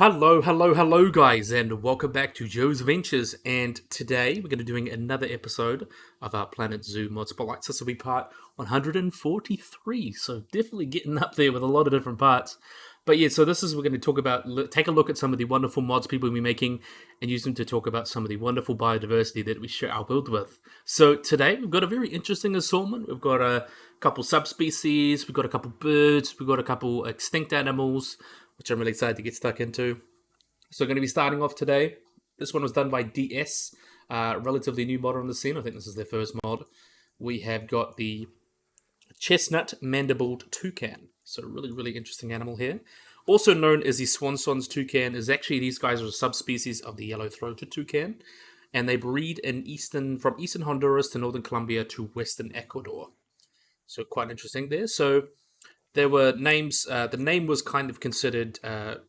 Hello, guys, and welcome back to Joe's Ventures. And today we're going to be doing another episode of our Planet Zoo Mod Spotlight. So this will be part 143. So definitely getting up there with a lot of different parts. But yeah, so this is we're going to talk about, take a look at some of the wonderful mods people will be making and use them to talk about some of the wonderful biodiversity that we share our build with. So today we've got a very interesting assortment. We've got a couple subspecies, we've got a couple birds, we've got a couple extinct animals, which I'm really excited to get stuck into. So we're going to be starting off today. This one was done by DS, relatively new mod on the scene. I think this is their first mod. We have got the Chestnut-mandibled Toucan. So really interesting animal here. Also known as the Swanson's Toucan, is actually these guys are a subspecies of the yellow-throated toucan. And they breed from eastern Honduras to northern Colombia to western Ecuador. So quite interesting there. So there were names. The name was kind of considered to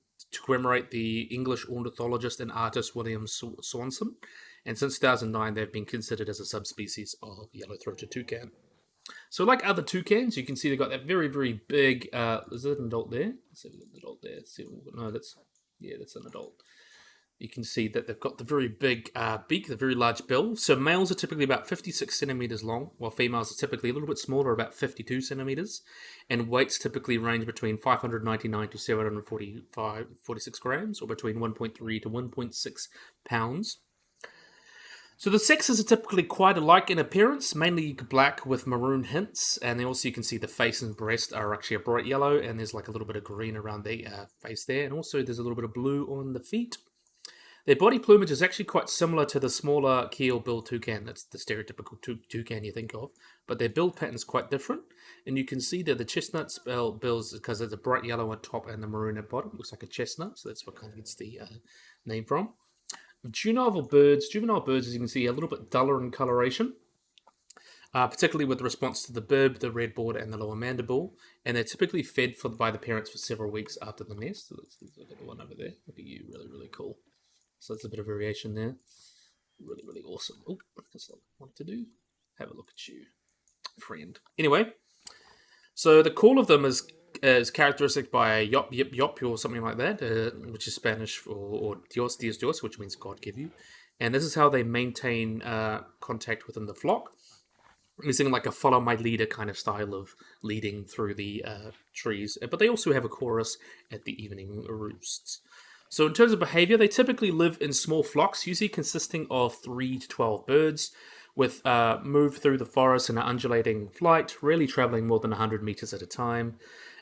commemorate the English ornithologist and artist William Swanson, and since 2009 they've been considered as a subspecies of yellow-throated toucan. So, like other toucans, you can see they've got that very big. Is it an adult there? Let's see if there's an adult there. No, that's an adult. You can see that they've got the very big beak, the very large bill. So males are typically about 56 centimeters long, while females are typically a little bit smaller, about 52 centimeters. And weights typically range between 599 to 746 grams, or between 1.3 to 1.6 pounds. So the sexes are typically quite alike in appearance, mainly black with maroon hints, and then also you can see the face and breast are actually a bright yellow, and there's like a little bit of green around the face there, and also there's a little bit of blue on the feet. Their body plumage is actually quite similar to the smaller keel-billed toucan. That's the stereotypical toucan you think of. But their build pattern is quite different. And you can see that the chestnut bills, because there's a bright yellow on top and the maroon at bottom, looks like a chestnut. So that's what kind of gets the name from. Juvenile birds, as you can see, are a little bit duller in coloration. Particularly with response to the bib, the red border, and the lower mandible. And they're typically fed by the parents for several weeks after the nest. So let's look at the one over there. Look at you, really cool. So that's a bit of variation there. Really awesome. Oh, that's not what I wanted to do. Have a look at you, friend. Anyway, so the call of them is characteristic by a yop, yip, yop, or something like that, which is Spanish or Dios, Dios, Dios, which means God give you. And this is how they maintain contact within the flock, using like a follow my leader kind of style of leading through the trees. But they also have a chorus at the evening roosts. So in terms of behavior, they typically live in small flocks, usually consisting of 3 to 12 birds, with move through the forest in an undulating flight, rarely traveling more than 100 meters at a time.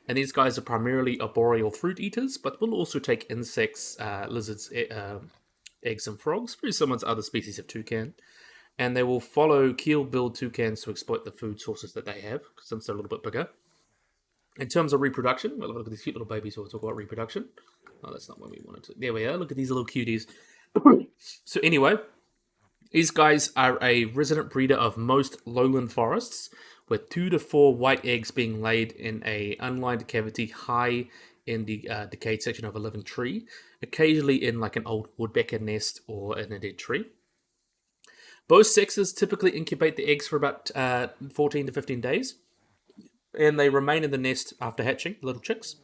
And these guys are primarily arboreal fruit eaters, but will also take insects, lizards, eggs, and frogs, very similar to other species of toucan. And they will follow keel-billed toucans to exploit the food sources that they have, since they're a little bit bigger. In terms of reproduction, well, look at these cute little babies who will talk about reproduction. Oh, that's not what we wanted to. There we are. Look at these little cuties. So anyway, these guys are a resident breeder of most lowland forests, with 2 to 4 white eggs being laid in a unlined cavity high in the decayed section of a living tree, occasionally in like an old woodpecker nest or in a dead tree. Both sexes typically incubate the eggs for about 14 to 15 days. And they remain in the nest after hatching, little chicks.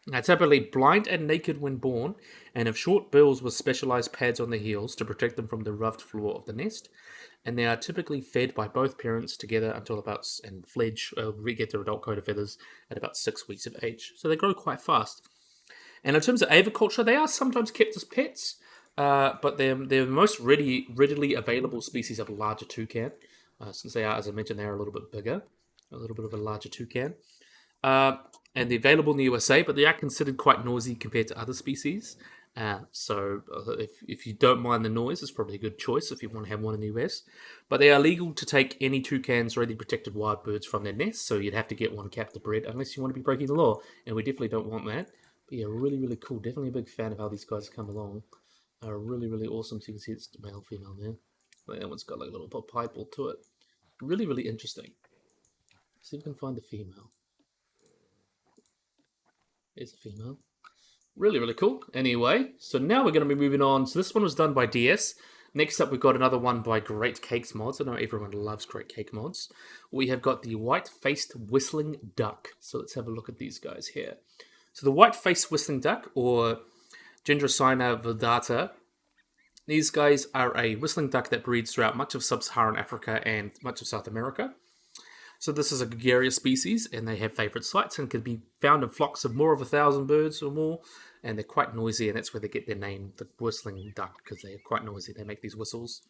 They're typically blind and naked when born, and have short bills with specialized pads on their heels to protect them from the roughed floor of the nest. And they are typically fed by both parents together until get their adult coat of feathers at about 6 weeks of age. So they grow quite fast. And in terms of aviculture, they are sometimes kept as pets, but they're the most readily available species of larger toucan, since they are, as I mentioned, they are a little bit bigger. A little bit of a larger toucan. And they're available in the USA, but they are considered quite noisy compared to other species. So if you don't mind the noise, it's probably a good choice if you want to have one in the US. But they are legal to take any toucans or any protected wild birds from their nests, so you'd have to get one captive bred unless you want to be breaking the law, and we definitely don't want that. But yeah, really cool. Definitely a big fan of how these guys come along. Really awesome. So you can see it's male, female there. That one's got like a little pipe all to it. Really interesting. See if we can find the female. There's a female. Really cool. Anyway, so now we're going to be moving on. So this one was done by DS. Next up, we've got another one by Great Cakes Mods. I know everyone loves Great Cake Mods. We have got the white-faced whistling duck. So let's have a look at these guys here. So the white-faced whistling duck, or Dendrocina viridata. These guys are a whistling duck that breeds throughout much of sub-Saharan Africa and much of South America. So this is a gregarious species, and they have favourite sites and can be found in flocks of more of 1,000 birds or more, and they're quite noisy, and that's where they get their name, the whistling duck, because they're quite noisy. They make these whistles.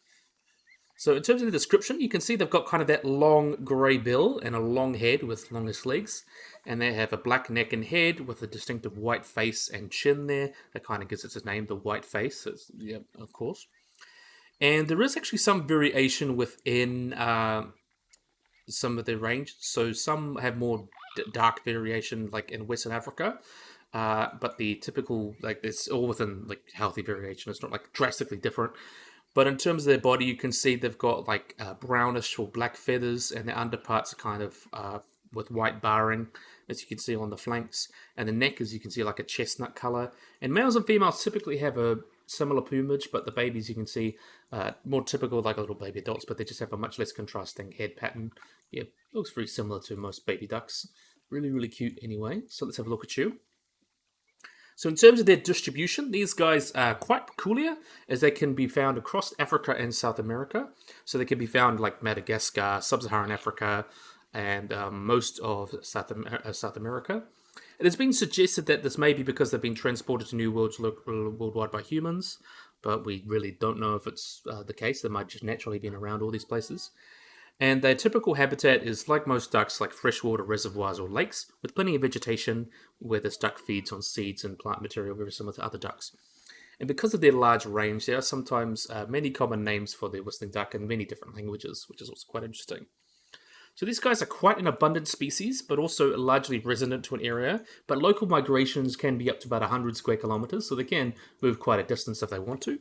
So in terms of the description, you can see they've got kind of that long grey bill and a long head with longish legs. And they have a black neck and head with a distinctive white face and chin there. That kind of gives it its name, the white face. Yeah, of course. And there is actually some variation within some of their range. So some have more dark variation, like in Western Africa. But the typical, like, it's all within like healthy variation. It's not like drastically different. But in terms of their body, you can see they've got like brownish or black feathers, and their underparts are kind of with white barring, as you can see on the flanks. And the neck, as you can see, like a chestnut color. And males and females typically have a similar plumage, but the babies, you can see, more typical like little baby adults, but they just have a much less contrasting head pattern. Yeah, looks very similar to most baby ducks. Really, really cute anyway. So let's have a look at you. So in terms of their distribution, these guys are quite peculiar, as they can be found across Africa and South America. So they can be found like Madagascar, Sub-Saharan Africa, and most of South America. It has been suggested that this may be because they've been transported to New Worlds worldwide by humans, but we really don't know if it's the case. They might just naturally been around all these places. And their typical habitat is, like most ducks, like freshwater reservoirs or lakes, with plenty of vegetation where this duck feeds on seeds and plant material, very similar to other ducks. And because of their large range, there are sometimes many common names for the whistling duck in many different languages, which is also quite interesting. So these guys are quite an abundant species, but also largely resident to an area. But local migrations can be up to about 100 square kilometers, so they can move quite a distance if they want to.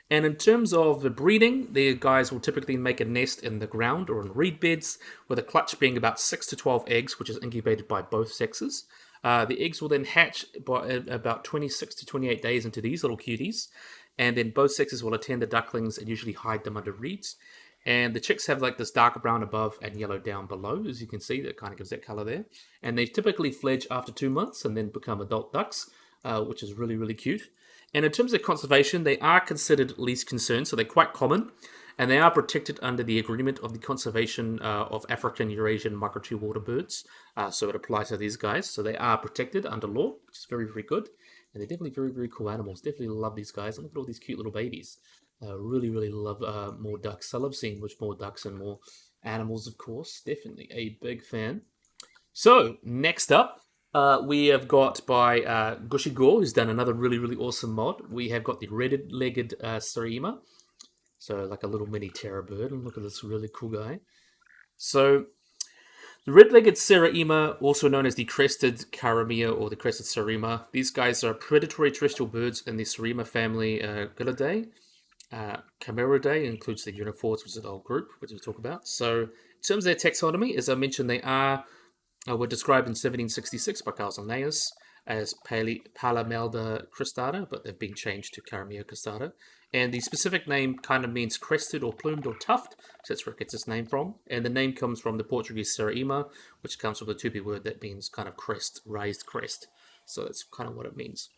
And in terms of the breeding, the guys will typically make a nest in the ground or in reed beds, with a clutch being about 6 to 12 eggs, which is incubated by both sexes. The eggs will then hatch by about 26 to 28 days into these little cuties, and then both sexes will attend the ducklings and usually hide them under reeds. And the chicks have like this dark brown above and yellow down below, as you can see. That kind of gives that color there. And they typically fledge after 2 months and then become adult ducks, which is really, really cute. And in terms of conservation, they are considered least concern, so they're quite common, and they are protected under the Agreement of the Conservation of African Eurasian Migratory Water Birds. So it applies to these guys. So they are protected under law, which is very, very good. And they're definitely very, very cool animals. Definitely love these guys. And look at all these cute little babies. Really, really love more ducks. I love seeing much more ducks and more animals, of course. Definitely a big fan. So, next up, we have got by Gushy Gore, who's done another really, really awesome mod. We have got the red-legged Sima. So, like a little mini terror bird. And look at this really cool guy. So, the red-legged Sima, also known as the crested Caramia or the crested Sirima. These guys are predatory terrestrial birds in the Sirima family Gullidae. Cameridae includes the uniforms, which is the whole group, which we'll talk about. So, in terms of their taxonomy, as I mentioned, they were described in 1766 by Carl Linnaeus as Palamelda cristata, but they've been changed to Caramia cristata. And the specific name kind of means crested or plumed or tuft, so that's where it gets its name from. And the name comes from the Portuguese Saraima, which comes from the Tupi word that means kind of crest, raised crest. So that's kind of what it means.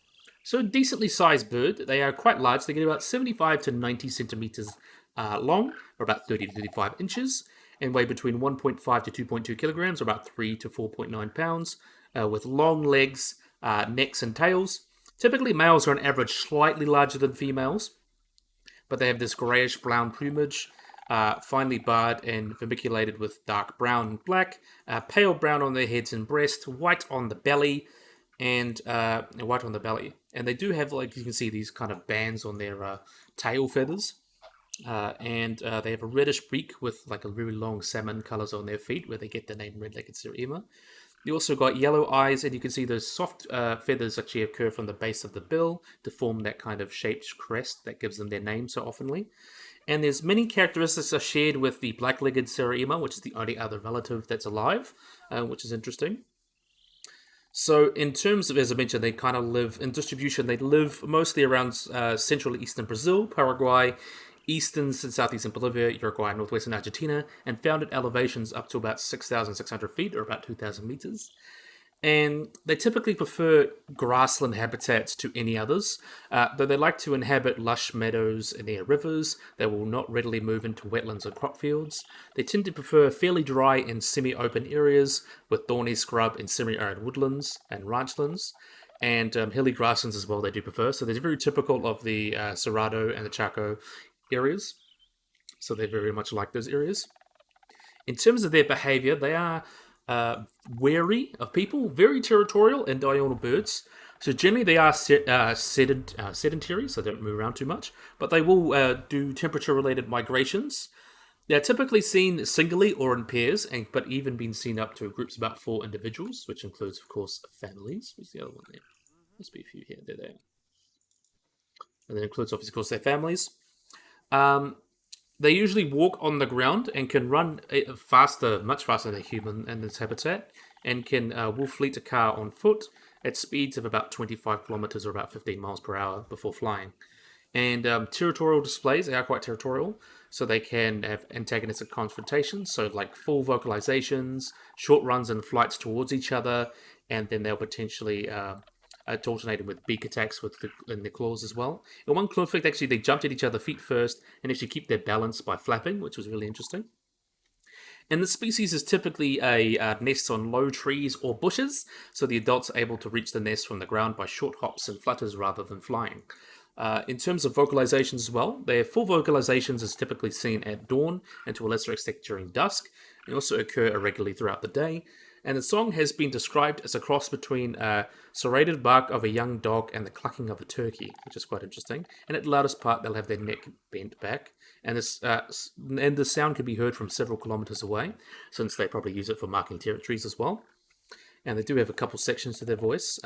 So a decently sized bird. They are quite large. They get about 75 to 90 centimeters long, or about 30 to 35 inches, and weigh between 1.5 to 2.2 kilograms, or about 3 to 4.9 pounds, with long legs, necks, and tails. Typically, males are on average slightly larger than females, but they have this grayish-brown plumage, finely barred and vermiculated with dark brown and black, pale brown on their heads and breast, white on the belly, and white on the belly. And they do have, like you can see, these kind of bands on their tail feathers. And they have a reddish beak with like a really long salmon colors on their feet, where they get the name red-legged Sima. You also got yellow eyes, and you can see those soft feathers actually occur from the base of the bill to form that kind of shaped crest that gives them their name so oftenly. And there's many characteristics are shared with the black-legged Sima, which is the only other relative that's alive, which is interesting. So in terms of, as I mentioned, they kind of live in distribution. They live mostly around central and eastern Brazil, Paraguay, eastern and southeastern Bolivia, Uruguay, and northwestern Argentina, and found at elevations up to about 6,600 feet, or about 2,000 meters. And they typically prefer grassland habitats to any others, though they like to inhabit lush meadows near rivers. They will not readily move into wetlands or crop fields. They tend to prefer fairly dry and semi-open areas with thorny scrub and semi-arid woodlands and ranchlands, and hilly grasslands as well. They do prefer. So they're very typical of the Cerrado and the Chaco areas. So they very much like those areas. In terms of their behavior, they are wary of people, very territorial and diurnal birds. So generally they are sedentary, so they don't move around too much, but they will do temperature-related migrations. They're typically seen singly or in pairs, but even been seen up to groups of about 4 individuals, which includes, of course, families. Where's the other one there? Must be a few here. There they are. And that includes, obviously, of course, their families. They usually walk on the ground and can run faster, much faster than a human in this habitat, and can will fleet a car on foot at speeds of about 25 kilometers or about 15 miles per hour before flying. And territorial displays, they are quite territorial, so they can have antagonistic confrontations, so like full vocalizations, short runs and flights towards each other, and then they'll potentially alternated with beak attacks in their claws as well. In one conflict, actually, they jumped at each other feet first and actually keep their balance by flapping, which was really interesting. And the species is typically a nest on low trees or bushes, so the adults are able to reach the nest from the ground by short hops and flutters rather than flying. In terms of vocalizations as well, their full vocalizations is typically seen at dawn and to a lesser extent during dusk. They also occur irregularly throughout the day. And the song has been described as a cross between serrated bark of a young dog and the clucking of a turkey, which is quite interesting. And at the loudest part, they'll have their neck bent back. And the sound can be heard from several kilometers away, since they probably use it for marking territories as well. And they do have a couple sections to their voice,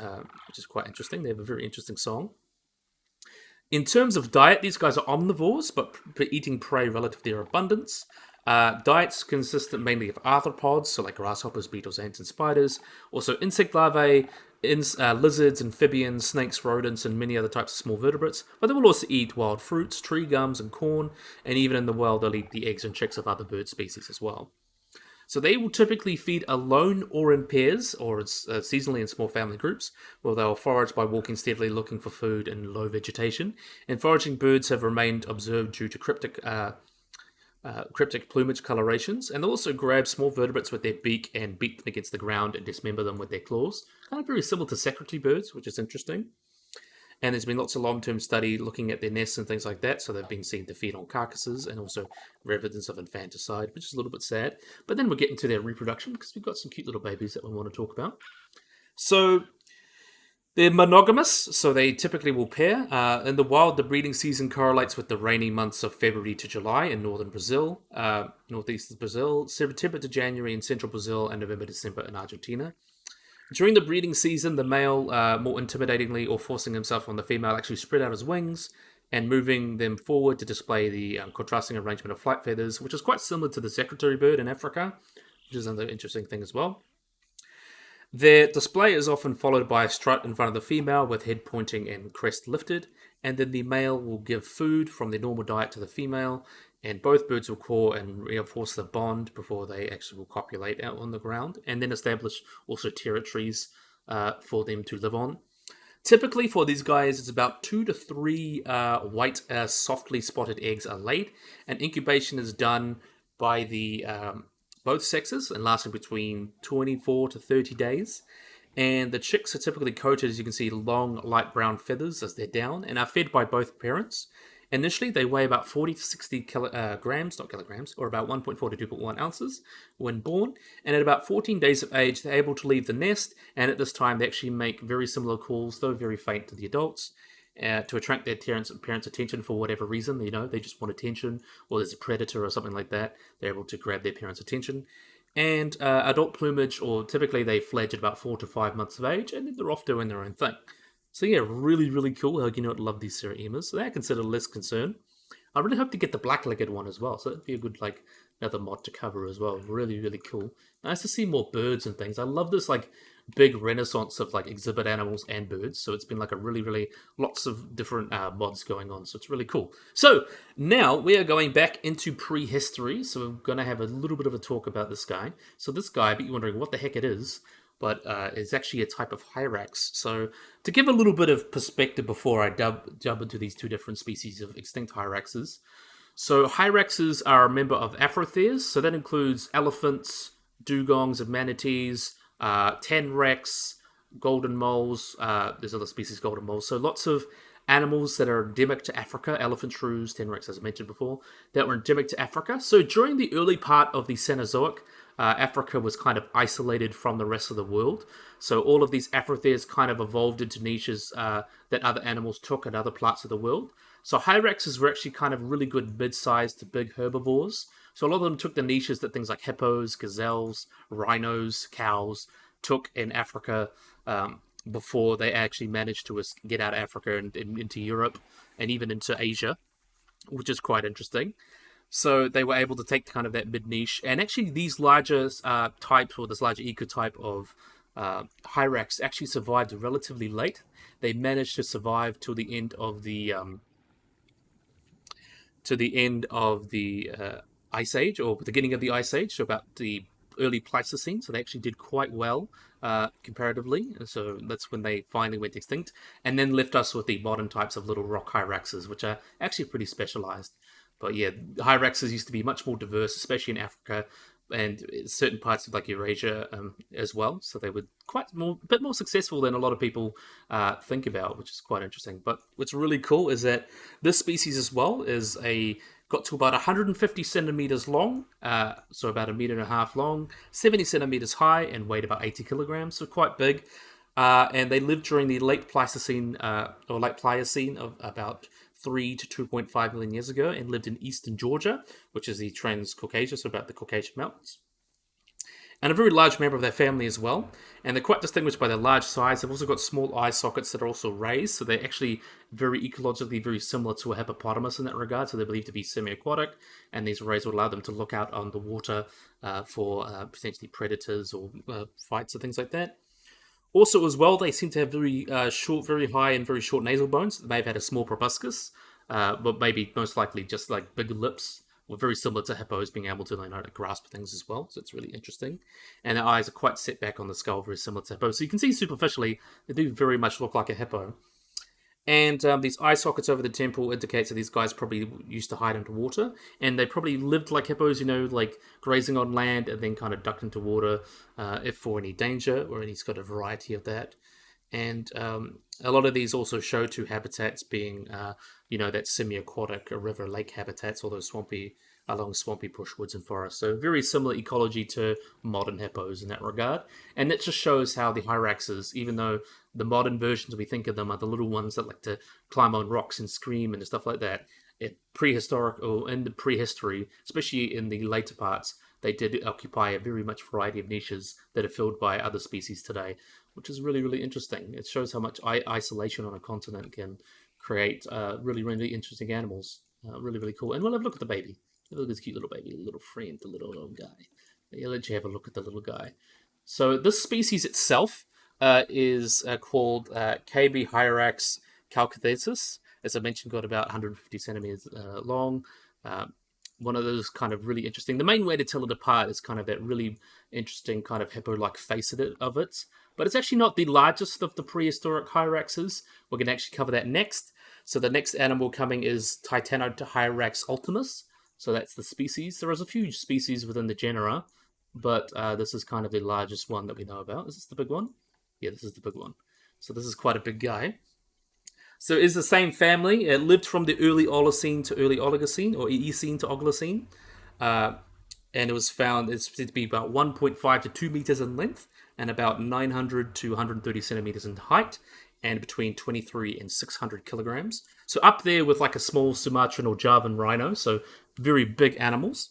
which is quite interesting. They have a very interesting song. In terms of diet, these guys are omnivores, but eating prey relative to their abundance. Diets consist mainly of arthropods, so like grasshoppers, beetles, ants, and spiders. Also insect larvae, lizards, amphibians, snakes, rodents, and many other types of small vertebrates. But they will also eat wild fruits, tree gums, and corn. And even in the wild, they'll eat the eggs and chicks of other bird species as well. So they will typically feed alone or in pairs, or seasonally in small family groups, where they'll forage by walking steadily looking for food in low vegetation. And foraging birds have remained observed due to cryptic plumage colorations, and they'll also grab small vertebrates with their beak and beat them against the ground and dismember them with their claws. Kind of very similar to secretary birds, which is interesting. And there's been lots of long-term study looking at their nests and things like that, so they've been seen to feed on carcasses and also evidence of infanticide, which is a little bit sad. But then we'll get into their reproduction, because we've got some cute little babies that we want to talk about. So they're monogamous, so they typically will pair. In the wild, the breeding season correlates with the rainy months of February to July in northern Brazil, northeast Brazil, September to January in central Brazil, and November to December in Argentina. During the breeding season, the male, more intimidatingly or forcing himself on the female, actually spread out his wings and moving them forward to display the contrasting arrangement of flight feathers, which is quite similar to the secretary bird in Africa, which is another interesting thing as well. Their display is often followed by a strut in front of the female with head pointing and crest lifted, and then the male will give food from their normal diet to the female, and both birds will caw and reinforce the bond before they actually will copulate out on the ground, and then establish also territories for them to live on. Typically for these guys, it's about 2 to 3 white softly spotted eggs are laid, and incubation is done by the both sexes and lasting between 24 to 30 days. And the chicks are typically coated, as you can see, long light brown feathers as they're down, and are fed by both parents. Initially, they weigh about 40 to 60 grams, not kilograms, or about 1.4 to 2.1 ounces when born. And at about 14 days of age, they're able to leave the nest. And at this time, they actually make very similar calls, though very faint to the adults, to attract their parents' attention for whatever reason. They just want attention, or there's a predator or something like that. They're able to grab their parents' attention. And adult plumage, or typically they fledge at about 4 to 5 months of age, and then they're off doing their own thing. So yeah, really, really cool. I love these Serraemas. So they're considered less concern. I really hope to get the black-legged one as well. So that'd be a good, another mod to cover as well. Really, really cool. Nice to see more birds and things. I love this, big renaissance of, exhibit animals and birds. So it's been, a really, really lots of different mods going on. So it's really cool. So now we are going back into prehistory. So we're going to have a little bit of a talk about this guy. So this guy, but you're wondering what the heck it is. but it's actually a type of hyrax. So to give a little bit of perspective before I jump into these two different species of extinct hyraxes. So hyraxes are a member of Afrotheres, so that includes elephants, dugongs and manatees, tenrecs, golden moles. There's other species golden moles. So lots of animals that are endemic to Africa, elephant shrews, tenrecs, as I mentioned before, that were endemic to Africa. So during the early part of the Cenozoic, Africa was kind of isolated from the rest of the world. So all of these Afrotheres kind of evolved into niches that other animals took in other parts of the world. So hyraxes were actually kind of really good mid-sized to big herbivores. So a lot of them took the niches that things like hippos, gazelles, rhinos, cows took in Africa before they actually managed to get out of Africa and into Europe and even into Asia, which is quite interesting. So they were able to take kind of that mid niche, and actually these larger types, or this larger ecotype of hyrax, actually survived relatively late. They managed to survive till the end of the Ice Age, or beginning of the Ice Age, so about the early Pleistocene. So they actually did quite well comparatively. So that's when they finally went extinct, and then left us with the modern types of little rock hyraxes, which are actually pretty specialized. But yeah, hyraxes used to be much more diverse, especially in Africa and certain parts of like Eurasia as well. So they were a bit more successful than a lot of people think about, which is quite interesting. But what's really cool is that this species as well got to about 150 centimeters long, so about 1.5 meters long, 70 centimeters high, and weighed about 80 kilograms, so quite big. And they lived during the late Pleistocene or late Pliocene of about 3 to 2.5 million years ago, and lived in eastern Georgia, which is the Transcaucasia, so about the Caucasian Mountains. And a very large member of their family as well. And they're quite distinguished by their large size. They've also got small eye sockets that are also raised, so they're actually very ecologically very similar to a hippopotamus in that regard. So they're believed to be semi-aquatic, and these rays will allow them to look out on the water for potentially predators or fights or things like that. Also, as well, they seem to have very short, very high, and very short nasal bones. They may have had a small proboscis, but maybe most likely just like big lips. Were very similar to hippos, being able to to grasp things as well. So it's really interesting. And their eyes are quite set back on the skull, very similar to hippos. So you can see superficially, they do very much look like a hippo. And these eye sockets over the temple indicates that these guys probably used to hide under water, and they probably lived like hippos, like grazing on land and then kind of ducked into water if for any danger or any sort of variety of that. And a lot of these also show two habitats being, that semi-aquatic river lake habitats, or those along swampy bushwoods and forests. So very similar ecology to modern hippos in that regard. And it just shows how the hyraxes, even though the modern versions we think of them are the little ones that like to climb on rocks and scream and stuff like that, in the prehistory, especially in the later parts, they did occupy a very much variety of niches that are filled by other species today, which is really, really interesting. It shows how much isolation on a continent can create really, really interesting animals. Really, really cool. And we'll have a look at the baby. Look at this cute little baby, little friend, the little guy. I'll let you have a look at the little guy. So this species itself is called KB Hyrax calcathesis. As I mentioned, got about 150 centimeters long. One of those kind of really interesting. The main way to tell it apart is kind of that really interesting kind of hippo-like face of it. But it's actually not the largest of the prehistoric hyraxes. We're going to actually cover that next. So the next animal coming is Titanohyrax ultimus. So that's the species. There is a few species within the genera, but this is kind of the largest one that we know about. Is this the big one? Yeah, this is the big one. So this is quite a big guy. So it's the same family. It lived from the early Oligocene to early Oligocene, or Eocene to Oligocene. And it was found, it's said to be about 1.5 to 2 meters in length, and about 900 to 130 centimeters in height, and between 23 and 600 kilograms. So up there with like a small Sumatran or Javan rhino, so very big animals.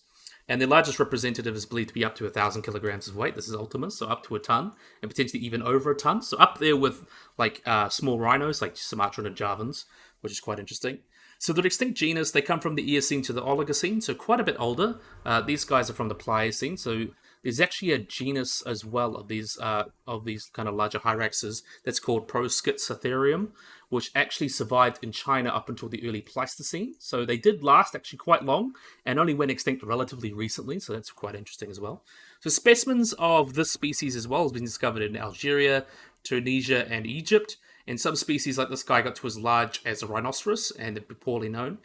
And the largest representative is believed to be up to 1,000 kilograms of weight. This is Ultimus, so up to a ton, and potentially even over a ton. So up there with like small rhinos, like Sumatran and Javans, which is quite interesting. So the extinct genus, they come from the Eocene to the Oligocene, so quite a bit older. These guys are from the Pliocene, so there's actually a genus as well of these kind of larger hyraxes that's called Proscythotherium, which actually survived in China up until the early Pleistocene. So they did last actually quite long and only went extinct relatively recently. So that's quite interesting as well. So specimens of this species as well has been discovered in Algeria, Tunisia, and Egypt. And some species like this guy got to as large as a rhinoceros and they're poorly known.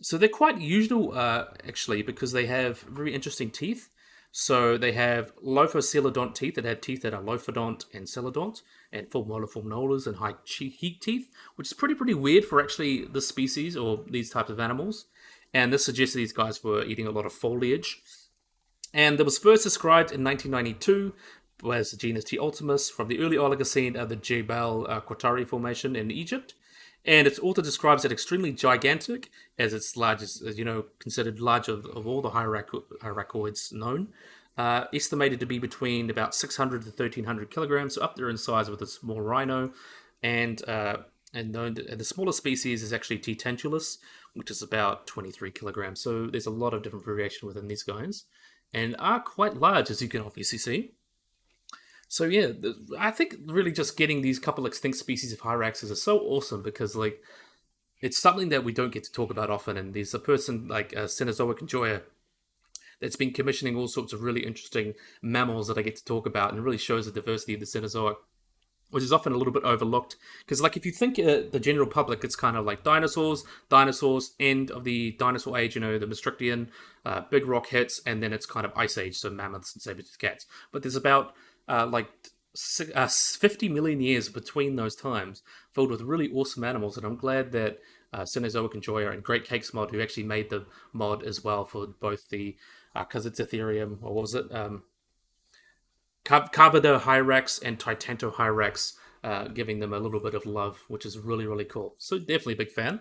So they're quite usual, actually, because they have very interesting teeth. So they have lophocoelodont teeth that have teeth that are lophodont and coelodont, and full molliform molars and high cheek teeth, which is pretty weird for actually this species or these types of animals. And this suggests these guys were eating a lot of foliage. And it was first described in 1992 as the genus T. ultimus from the early Oligocene of the Jebel Qatari Formation in Egypt. And its author describes it extremely gigantic, as it's large as considered large of all the hyracoids known. Estimated to be between about 600 to 1,300 kilograms, so up there in size with a small rhino. And known to, and the smallest species is actually T. tentulus, which is about 23 kilograms. So there's a lot of different variation within these guys, and are quite large, as you can obviously see. So yeah, I think really just getting these couple extinct species of hyraxes is so awesome because like it's something that we don't get to talk about often. And there's a person like Cenozoic enjoyer that's been commissioning all sorts of really interesting mammals that I get to talk about, and it really shows the diversity of the Cenozoic, which is often a little bit overlooked. Because like if you think the general public, it's kind of like dinosaurs, end of the dinosaur age, the Maastrichtian, big rock hits, and then it's kind of ice age, so mammoths and saber-toothed cats. But there's about 50 million years between those times, filled with really awesome animals. And I'm glad that Cenozoic enjoyer and Great Cakes mod, who actually made the mod as well for both the because it's Ethereum, or what was it? Carbodohyrax and Titanohyrax, giving them a little bit of love, which is really cool. So definitely a big fan.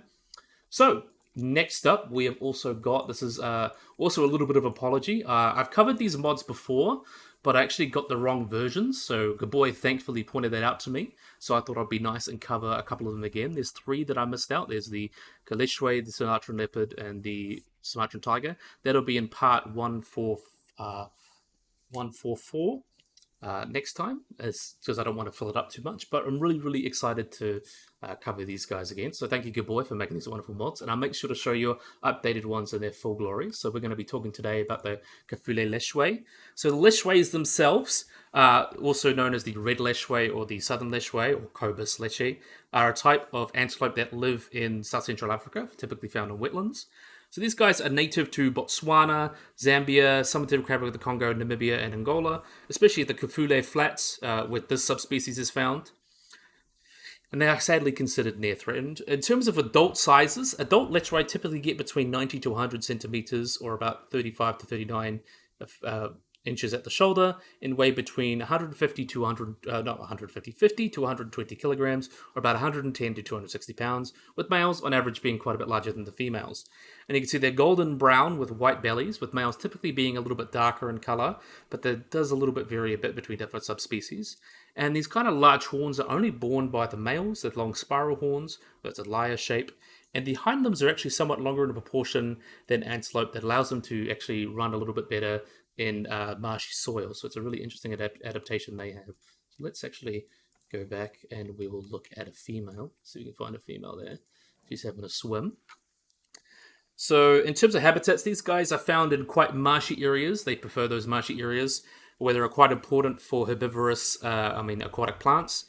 So next up, we have also got, this is also a little bit of apology. I've covered these mods before, but I actually got the wrong versions. So Gaboy thankfully pointed that out to me. So I thought I'd be nice and cover a couple of them again. There's 3 that I missed out. There's the Leway, the Sumatran leopard, and the Sumatran tiger. That'll be in part 144 next time, because I don't want to fill it up too much. But I'm really excited to cover these guys again. So thank you, good boy, for making these wonderful mods. And I'll make sure to show you updated ones in their full glory. So we're going to be talking today about the Kafule Leway. So the Leshways themselves, also known as the red Leshway or the southern Leshway or Cobus leche, are a type of antelope that live in South Central Africa, typically found in wetlands. So these guys are native to Botswana, Zambia, some Democratic Republic of the Congo, Namibia, and Angola, especially at the Kafule Flats, where this subspecies is found. And they are sadly considered near threatened. In terms of adult sizes, adult lechway typically get between 90 to 100 centimeters, or about 35 to 39 inches at the shoulder, and weigh between 150 to 50 to 120 kilograms, or about 110 to 260 pounds, with males on average being quite a bit larger than the females. And you can see they're golden brown with white bellies, with males typically being a little bit darker in color, but that does a little bit vary a bit between different subspecies. And these kind of large horns are only borne by the males. They're long spiral horns, that's a lyre shape. And the hind limbs are actually somewhat longer in proportion than antelope, that allows them to actually run a little bit better in marshy soil. So it's a really interesting adaptation they have. So let's actually go back and we will look at a female. So we can find a female there. She's having a swim. So in terms of habitats, these guys are found in quite marshy areas. They prefer those marshy areas where they are quite important for herbivorous, aquatic plants.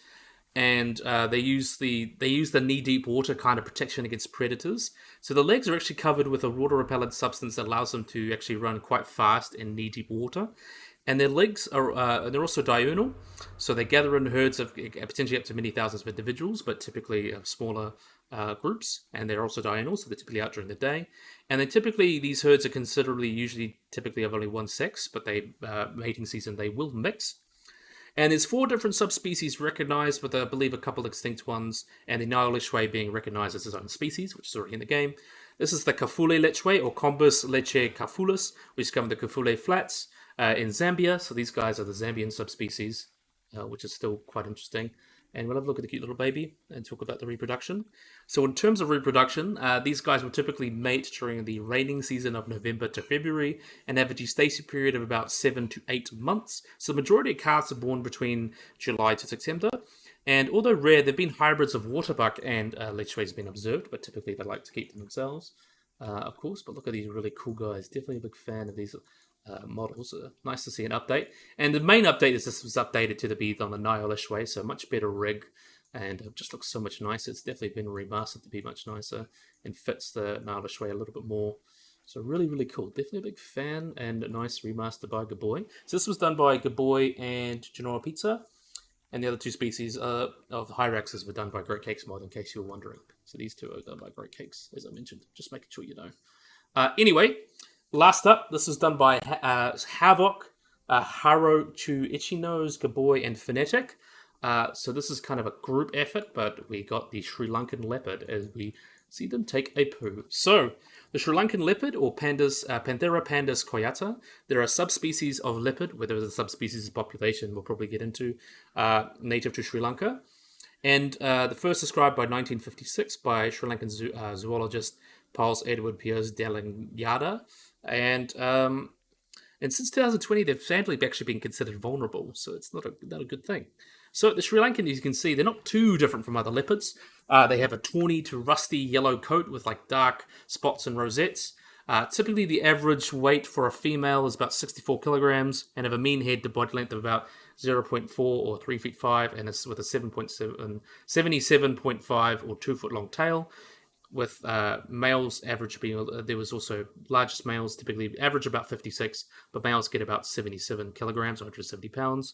And they use the knee-deep water kind of protection against predators. So the legs are actually covered with a water-repellent substance that allows them to actually run quite fast in knee-deep water. And their legs are they're also diurnal, so they gather in herds of potentially up to many thousands of individuals, but typically of smaller groups. And they're also diurnal, so they're typically out during the day. And then typically these herds are typically of only one sex, but mating season they will mix. And there's 4 different subspecies recognized, with I believe a couple extinct ones, and the Nile lechwe being recognized as its own species, which is already in the game. This is the Kafule lechwe, or Combus leche kafulus, which is from the Kafule Flats in Zambia. So these guys are the Zambian subspecies, which is still quite interesting. and we'll have a look at the cute little baby and talk about the reproduction. So in terms of reproduction, these guys will typically mate during the raining season of November to February and have a gestation period of about 7 to 8 months. So the majority of calves are born between July to September. And although rare, there have been hybrids of waterbuck and lechways been observed, but typically they like to keep them themselves, of course. But look at these really cool guys. Definitely a big fan of these models. Nice to see an update. And the main update is this was updated to be on the Nile lechway, so much better rig, and it just looks so much nicer. It's definitely been remastered to be much nicer and fits the Nile lechway a little bit more. So really, really cool. Definitely a big fan, and a nice remaster by Gaboy. So this was done by Gaboy and Genoa Pizza. And the other two species of Hyraxes were done by Great Cakes Mod, in case you were wondering. So these two are done by Great Cakes, as I mentioned. Just making sure you know. Anyway, last up, this is done by Havoc, Haro, Chu, Ichinose, Gaboy, and Phonetic. So this is kind of a group effort, but we got the Sri Lankan Leopard as we see them take a poo. So, the Sri Lankan leopard, or Panthera pandus coyata, there are subspecies of leopard, where there's a subspecies population we'll probably get into, native to Sri Lanka. And the first described by 1956 by Sri Lankan zoologist Pauls Edward Piers Delagnada. And since 2020, they've sadly actually been considered vulnerable, so it's not a good thing. So the Sri Lankan, as you can see, they're not too different from other leopards. They have a tawny to rusty yellow coat with like dark spots and rosettes. Typically, the average weight for a female is about 64 kilograms and have a mean head to body length of about 0.4 or 3 feet 5, and it's with a 77.5 or 2 foot long tail. With males average being, there was also largest males typically average about 56, but males get about 77 kilograms, 170 pounds,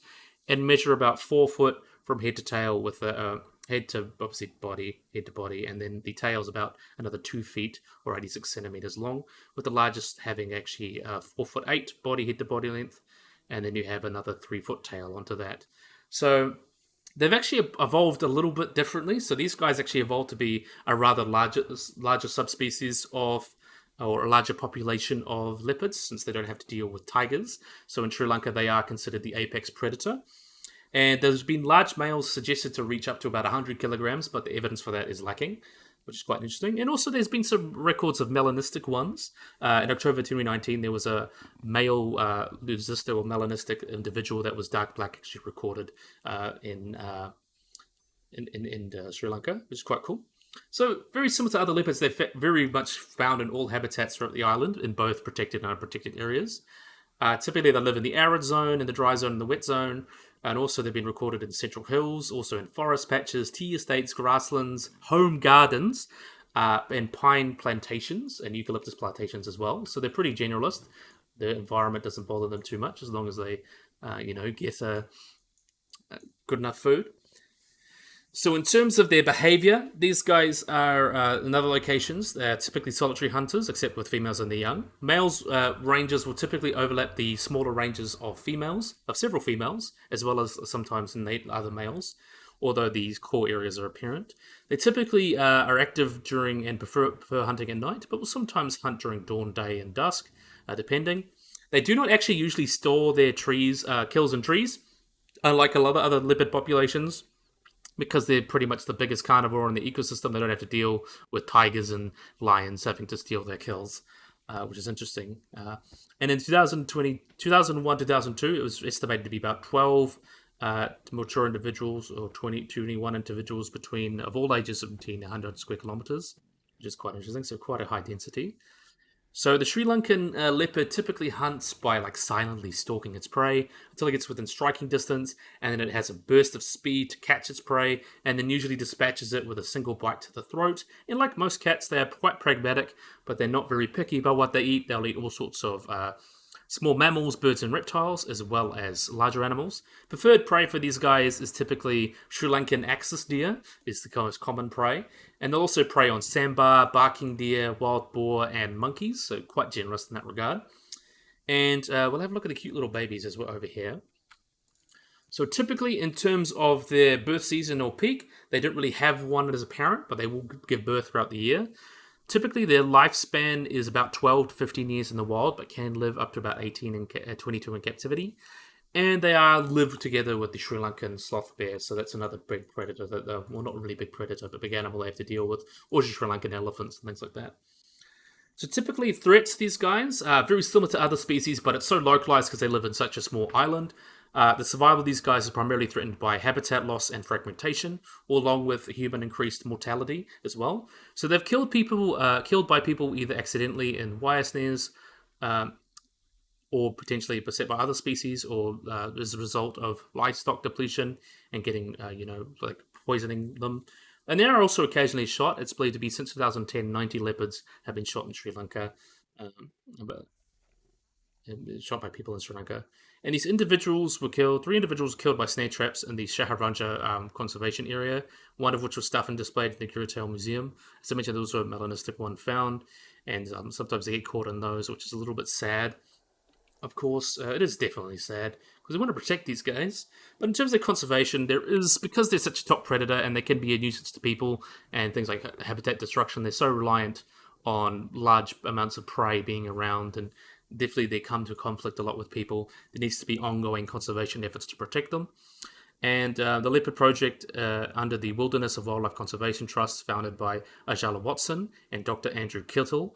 and measure about 4 foot from head to tail, with a head to obviously body, head to body, and then the tail's about another 2 feet or 86 centimeters long, with the largest having actually 4 foot 8 body, head to body length, and then you have another 3 foot tail onto that. So they've actually evolved a little bit differently. So these guys actually evolved to be a rather larger subspecies of, or a larger population of leopards, since they don't have to deal with tigers. So in Sri Lanka, they are considered the apex predator. And there's been large males suggested to reach up to about 100 kilograms, but the evidence for that is lacking, which is quite interesting. And also there's been some records of melanistic ones. In October 2019, there was a male leucistic or melanistic individual that was dark black actually recorded in Sri Lanka, which is quite cool. So very similar to other leopards, they're very much found in all habitats throughout the island, in both protected and unprotected areas. Typically, they live in the arid zone, in the dry zone, and the wet zone. And also, they've been recorded in central hills, also in forest patches, tea estates, grasslands, home gardens, and pine plantations, and eucalyptus plantations as well. So they're pretty generalist. The environment doesn't bother them too much, as long as they, get good enough food. So in terms of their behavior, these guys are in other locations. They're typically solitary hunters, except with females and the young. Males ranges will typically overlap the smaller ranges of several females, as well as sometimes innate other males, although these core areas are apparent. They typically are active during and prefer hunting at night, but will sometimes hunt during dawn, day, and dusk, depending. They do not actually usually store their kills in trees, unlike a lot of other leopard populations. Because they're pretty much the biggest carnivore in the ecosystem, they don't have to deal with tigers and lions having to steal their kills, which is interesting. And in 2001, 2002, it was estimated to be about 12 mature individuals, or 21 individuals of all ages between 100 square kilometers, which is quite interesting. So quite a high density. So the Sri Lankan leopard typically hunts by silently stalking its prey until it gets within striking distance, and then it has a burst of speed to catch its prey, and then usually dispatches it with a single bite to the throat. And like most cats, they are quite pragmatic, but they're not very picky about what they eat. They'll eat all sorts of small mammals, birds, and reptiles, as well as larger animals. Preferred prey for these guys is typically Sri Lankan axis deer, is the most common prey. And they'll also prey on sambar, barking deer, wild boar, and monkeys, so quite generous in that regard. And we'll have a look at the cute little babies as we're over here. So typically, in terms of their birth season or peak, they don't really have one that is apparent, but they will give birth throughout the year. Typically, their lifespan is about 12 to 15 years in the wild, but can live up to about 18 and 22 in captivity. And they are live together with the Sri Lankan sloth bear, so that's another big predator that, well, not really big predator, but big animal they have to deal with, or Sri Lankan elephants and things like that. So typically threats, these guys are very similar to other species, but it's so localized because they live in such a small island. The survival of these guys is primarily threatened by habitat loss and fragmentation, along with human increased mortality as well. So they've killed people, killed by people either accidentally in wire snares, or potentially beset by other species, or as a result of livestock depletion and getting, like poisoning them. And they are also occasionally shot. It's believed to be since 2010, 90 leopards have been shot in Sri Lanka, shot by people in Sri Lanka. And these individuals were killed, 3 individuals were killed by snare traps in the Shaharanja conservation area, one of which was stuffed and displayed in the Curaçao Museum. As I mentioned, there was also a melanistic one found, and sometimes they get caught in those, which is a little bit sad. Of course, it is definitely sad because we want to protect these guys. But in terms of conservation, there is, because they're such a top predator and they can be a nuisance to people and things like habitat destruction, they're so reliant on large amounts of prey being around, and definitely they come to conflict a lot with people. There needs to be ongoing conservation efforts to protect them. And the Leopard Project, under the Wilderness of Wildlife Conservation Trust, founded by Ajala Watson and Dr. Andrew Kittle,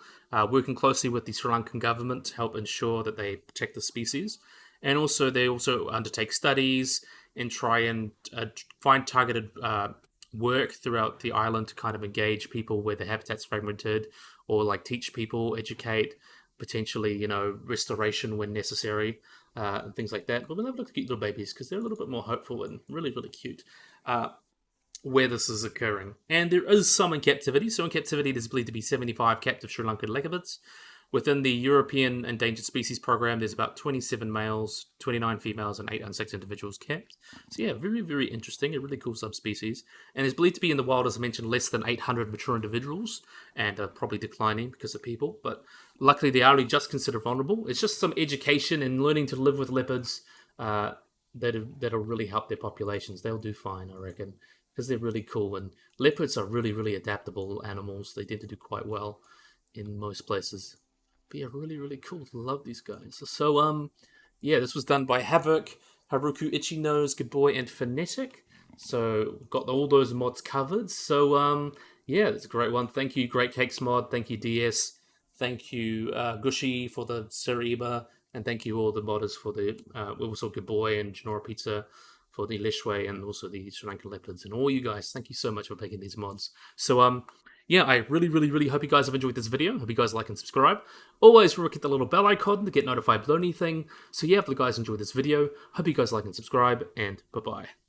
working closely with the Sri Lankan government to help ensure that they protect the species. And also, they also undertake studies and try and find targeted work throughout the island to kind of engage people where the habitat's fragmented, or like teach people, educate, potentially, restoration when necessary, and things like that. But we'll have a look at cute little babies because they're a little bit more hopeful and really, really cute where this is occurring. And there is some in captivity. So in captivity, there's believed to be 75 captive Sri Lankan leopards. Within the European Endangered Species Program, there's about 27 males, 29 females, and 8 unsexed individuals kept. So yeah, very, very interesting, a really cool subspecies. And it's believed to be in the wild, as I mentioned, less than 800 mature individuals, and are probably declining because of people. But luckily, they are only just considered vulnerable. It's just some education and learning to live with leopards that'll really help their populations. They'll do fine, I reckon, because they're really cool. And leopards are really, really adaptable animals. They tend to do quite well in most places. But yeah, really, really cool. Love these guys. So, yeah, this was done by Havoc, Haruku, Itchy Nose, Good Boy, and Phonetic. So, got all those mods covered. So, yeah, it's a great one. Thank you, Great Cakes Mod. Thank you, DS. Thank you, Gushy, for the Sariba. And thank you, all the modders, for the also Good Boy and Genora Pizza for the Leway, and also the Sri Lankan Leopards. And all you guys, thank you so much for picking these mods. So, yeah, I really, really, really hope you guys have enjoyed this video. Hope you guys like and subscribe. Always remember to hit the little bell icon to get notified below anything. So yeah, if you guys enjoyed this video, hope you guys like and subscribe, and bye-bye.